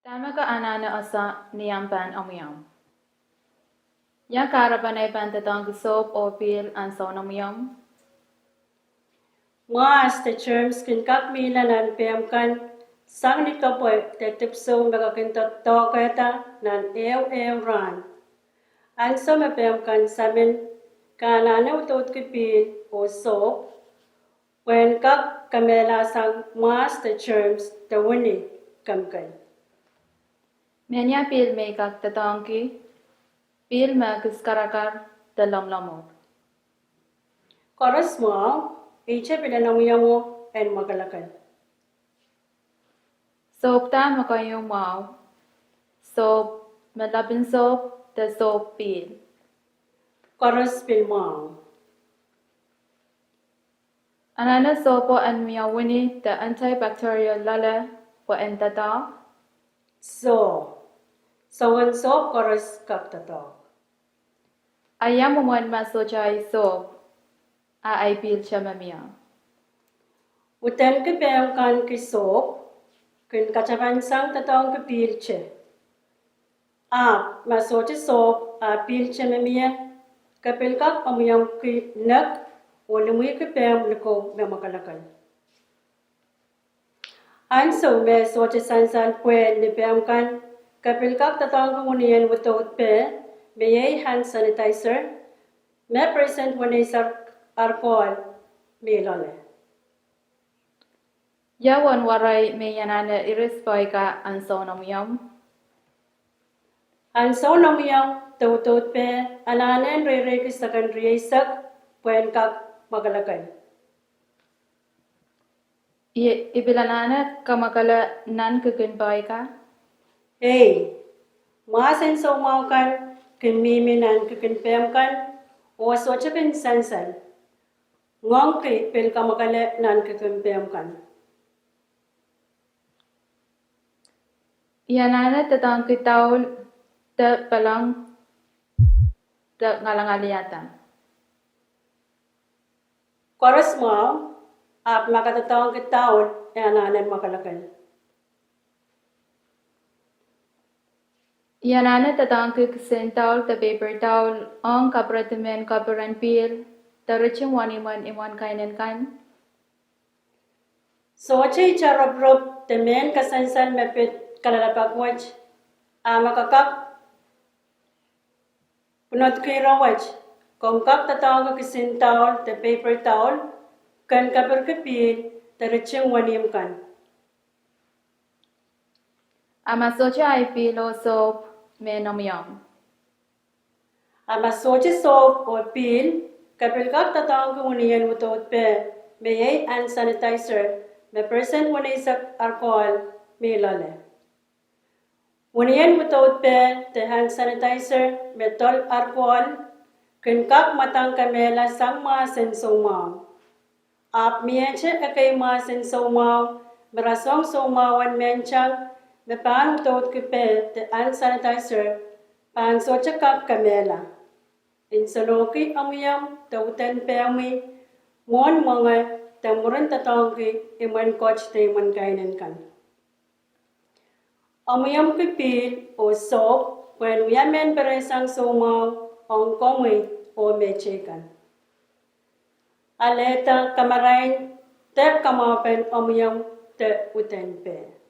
Tama ka anana asa niyampan Omwiomw. Ya karapanay pantatong soap o pil ang sa Omwiomw. Mas the terms kin kak milanan kan sang ni kapoy te tipso magakintot to keta nan ran. Ang so kan samin kanana utot kipil o soap when kak kamela sang mas the terms the wini kamkan. Menya pil may kaktatong ki pil magiskarakar dalamlamor. Koros mo, iche pinanamuyamo and magalakan. Soap ta makayong mau. Soap malabin soap the soap pil. Koros pilmao. Anana sopo an miyawini the antibacterial lala po entata. So when soap koros kaktato. Ayam umuan masojay soap a ay pil siya mamiya. Uten ke kan ki soap kin kacapan sang tatong ke pilche. Masoche soap a pilche memia kapil kak Omwiomw ki nak olumui ke liko memakalakan. So me soche sansan puen ni kan kapil kak tatong kemunian wutot pe me hand sanitizer me present wanisar alcohol me lole. Yawan waray may yanana irispoy ka ang sa Omwiomw. Ang sa Omwiomw tutot pe ananen rere kisakan riyesak puen kak magalakay. Ibilanana kamakala nan kukunpay ka. Masen so mau kan kimiminan kikinpem kan o sochakin sansan. Ngong ki pel kamakala nan kikinpem kan. Yanana tatang kitaul te palang te ngalangaliyatan. Koros mo, makatatawang kitaon, ananen makalakan. Yanana tatang kikisentaul te paper towel ang kapratimen kaparan pil te riching waniman iman kainin kan. So chay charab the mehn kasansan mepit kalalapak wach, makakap punot kira wach, kung kap tatawang kisin towel, the paper towel, kan kapar kapil, the riching wanim kan. Amasocha ay pilo soap mehn Omwiomw. Masoche soap o pil, kapil kap tatawang kemunian wutot pe, me hand sanitizer, me present wanisak alcohol, me lole. Unian wutot pe, the hand sanitizer, me tol alcohol, kin kap matang kamela sang masen somaw. Miyeche akay masen somaw, merasong somawan menchang, me pan wutot kipe, the hand sanitizer, pan socha kap kamela. Insaloki Omwiomw, the uten peami, mon mga, the muran tatongki, iman coach te iman kainin kan. Omwiomw ki pil o soap, when uyamen peresang somaw, ong kongwi o mechekan. Aleta kamarain, tep kamapen Omwiomw, te uten pe.